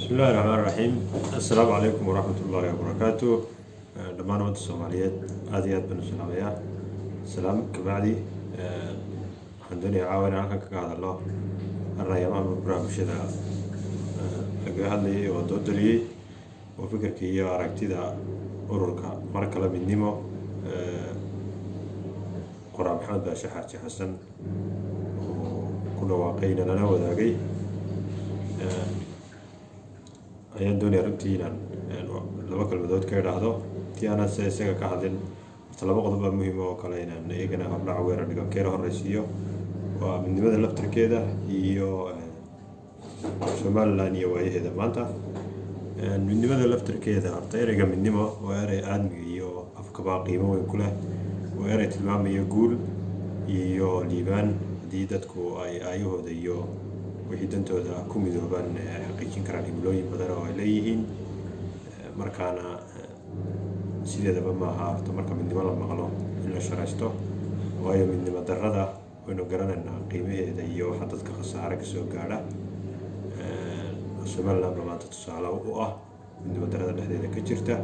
بسم الله الرحمن الرحيم. السلام عليكم ورحمة الله وبركاته. دمان وانت الصوماليات آديات بن السلامية سلام كبعدي عندنا عاونا كهذا الله الرأي أمام برامج شذا أجهد لي ودود لي وفكر كي أركتي ذا أوركا مركلا من نيمو قرآن محمد باشحات حسن كل واقعين لنا وذاقي ayaan doonaya runtii inaan laba kalmadood ka idhaahdo tii aanan se isaga ka hadlin horta laba qodob baa muhiim oo kale inaan iyagana habdhaca weerar dhigan keena horreysiiyo waa midnimada laftirkeeda iyo Somaliland iyo waayaheeda maanta midnimada laftirkeeda horta ereyga midnimo waa erey aadmiga iyo afkaba qiimo weyn ku leh waa erey tilmaamaya guul iyo liibaan haddii dadku ay aayahooda iyo wixii dantooda ku midoobaan xaqiijin karaan himilooyin badan oo ay leeyihiin markaana sideedaba maaha horta marka midnimo la maqlo in la sharaysto waayo midnimo darrada waynu garanaynaa qiimaheeda iyo waxa dadka khasaare kasoo gaadha Somaliland maanta tusaale u ah midnimo darrada dhexdeeda ka jirta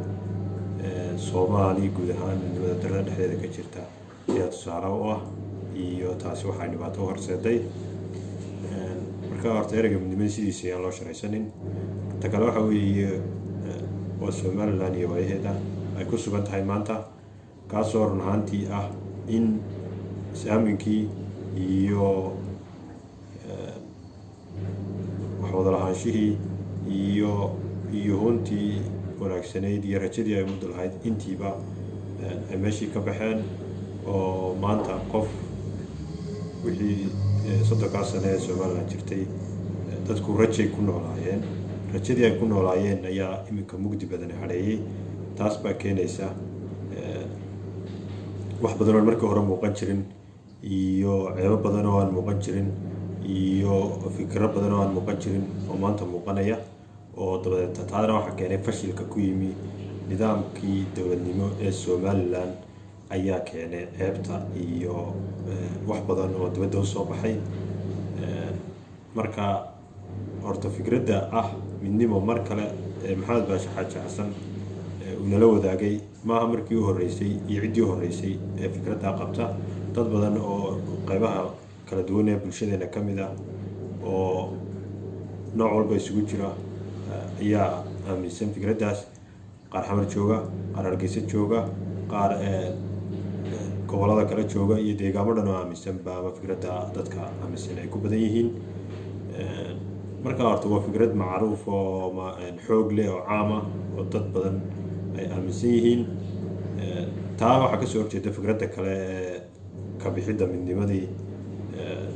Soomaali guud ahaan midnimo darrada dhexdeeda ka jirta ayaa tusaale u ah iyo taasi waxay dhibaato u horseeday marka horta ereyga midnimada sidiisa aan loo sharaysanin ta kale waxa weeye waa Somaliland iyo waayaheeda ay ku sugan tahay maanta kaasoo run ahaantii ah in saaminkii iyo wax wada lahaanshihii iyo huntii wanaagsanayd iyo rajadii ay muddo lahayd intiiba ay meeshii ka baxeen oo maanta qof wixii soddonkaa sano ee Somaliland jirtay dadku rajay ku noolaayeen rajadii ay ku noolaayeen ayaa iminka mugdi badan hareeyay taas baa keenaysa wax badan oo markii hore muuqan jirin iyo ceebo badan oo aan muuqan jirin iyo fikirro badan oo aan muuqan jirin oo maanta muuqanaya oo dabadeed taana waxa keenay fashilka ku yimi nidaamkii dowladnimo ee Somaliland ayaa keenay ceebta iyo wax badan oo dibadda u soo baxay marka horta fikradda ah midnimo mar kale maxamed baashaxaad xasan uu nala wadaagay maaha markii u horeysay iyo ciddii u horeysay ee fikradda qabta dad badan oo qaybaha kala duwan ee bulshadeena ka mid ah oo nooc walba isugu jira ayaa aaminsan fikraddaas qaar xamar jooga qaar Hargeysa jooga qaar gobolada kala jooga iyo deegaamo dhan oo aaminsan baa fikradda dadka aaminsan ay ku badan yihiin marka horta waa fikrad macruuf oo xoog leh oo caam ah oo dad badan ay aaminsan yihiin taa waxaa kasoo horjeeda fikradda kale ee ka bixidda midnimadii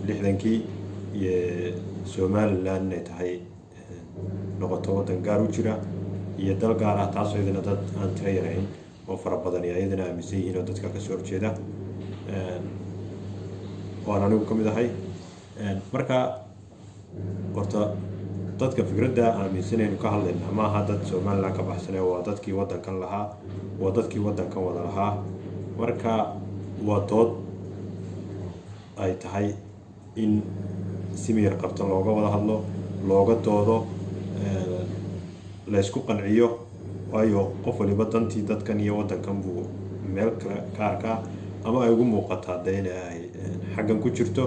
lixdankii iyo Somaliland ay tahay noqoto waddan gaar u jira iyo dal gaar ah taasoo iyadana dad aan tiro yarayn oo fara badan iyo ayadana aaminsan yihiin oo dadka ka soo horjeeda waan anigu ka mid ahay marka horta dadka fikradda aaminsanaynu ka hadlaynaa maaha dad Somaliland ka baxsanay waa dadkii waddankan lahaa waa dadkii waddankan wada lahaa marka waa dood ay tahay in si miyir qabta looga wada hadlo looga doodo la isku qanciyo waayo qof waliba dantii dadkan iyo waddankan buu meel kale ka arkaa ama ay ugu muuqataa in ay xaggan ku jirto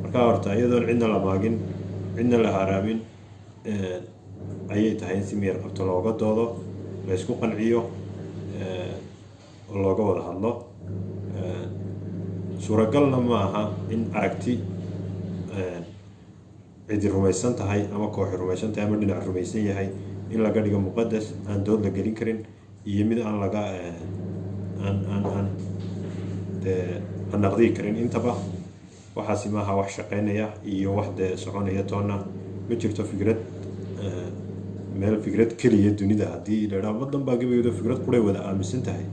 marka horta iyadoon cidna la maagin cidna la haraamin ayay tahay in si miyir qabta looga doodo la isku qanciyo oo looga wada hadlo suuragalna ma aha in aragti cidi rumaysan tahay ama kooxi rumaysan tahay ama dhinac rumaysan yahay in laga dhigo muqaddas aan dood la gelin karin iyo mid aan laga aan naqdi karin intaba waxaasi maaha wax shaqeynaya iyo wax soconaya toona ma jirto fikrad meel fikrad kaliya dunida haddii la yiraahdo waddan baa gabaygeedu fikrad qulay wada aaminsan tahay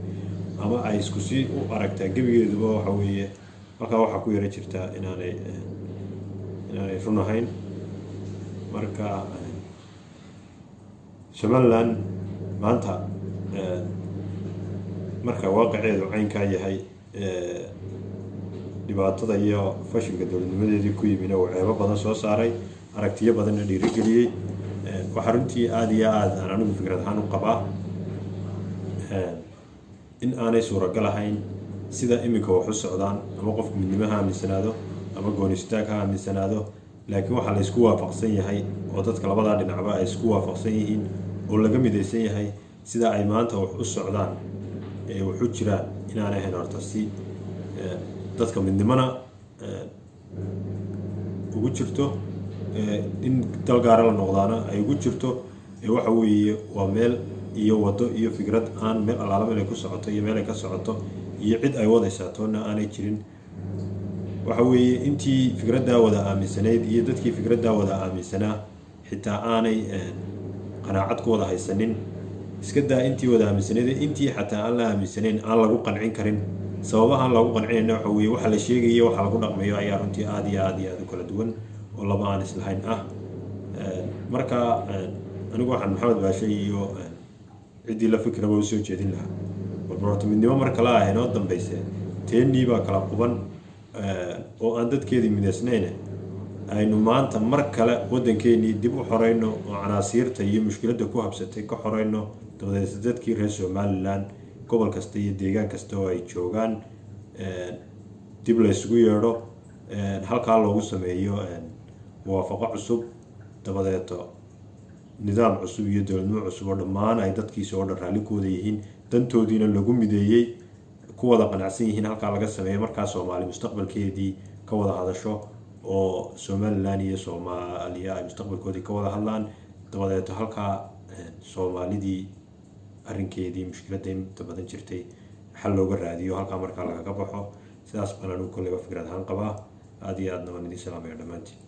ama ay isku si u aragtaa gabaygeeduba waxa weeye halkaa waxaa ku yara jirta inaanay run ahayn marka Somaliland maanta marka waaqiceedu caynkaa yahay dhibaatada iyo fashilka dowladnimadeedii ku yimina uu ceebo badan soo saaray aragtiyo badanna dhiirigeliyey waxaa runtii aada iyo aada aan anigu fikrad ahaan u qabaa in aanay suuragal ahayn sida iminka wax u socdaan ama qofku midnimo ha aaminsanaado ama goonistaag ha aaminsanaado, laakiin waxaa la isku waafaqsan yahay oo dadka labadaa dhinacba ay isku waafaqsan yihiin oo laga midaysan yahay sida ay maanta wax u socdaan ee wax u jiraan inaanay ahayn horta si dadka midnimona ugu jirto, in dal gaara la noqdaana ay ugu jirto. Waxa weeye waa meel iyo wado iyo fikrad aan meel allaala meel ay ku socoto iyo meel ay ka socoto iyo cid ay wadaysaa toonna aanay jirin. waxa weeye intii fikraddaa wada aaminsanayd iyo dadkii fikraddaa wada aaminsanaa xitaa aanay qanaacad ku wada haysanin, iska daa intii wada aaminsanayd intii xataa aan la aaminsanayn aan lagu qancin karin. sababahaan lagu qancinayna waxa weeye waxa la sheegayo waxa lagu dhaqmayo ayaa runtii aada iyo aada u kala duwan oo laba aan islahayn ah. marka anigu waxaan maxamed baashe iyo ciddii la fikraba u soo jeedin lahaa warbarto midnimo mar kale ah inoo dambayse teennii baa kala quban oo aan dadkeedii midaysnayn aynu maanta mar kale waddankeenii dib u xoreyno oo canaasiirta iyo mushkiladda ku habsatay ka xoreyno, dabadeed dadkii reer Somaliland gobol kasta iyo deegaan kasta oo ay joogaan dib la isugu yeedho, halkaa loogu sameeyo muwaafaqo cusub, dabadeeto nidaam cusub iyo dowladnimo cusub oo dhammaan ay dadkiisa oo dhan raallikooda yihiin, dantoodiina lagu mideeyey, ku wada qanacsan yihiin. halkaa laga sameeyo markaa Soomaali mustaqbalkeedii ka wada hadasho oo Somaliland iyo Soomaaliya ay mustaqbalkoodii ka wada hadlaan, dabadeeto halkaa Soomaalidii arrinkeedii mushkiladda inta badan jirtay xal looga raadiyo, halkaa markaa lagaga baxo. sidaas baan anigu kolleyba fikrad ahaan qabaa. aada iyo aadna waan idin salaamaya dhammaantiin.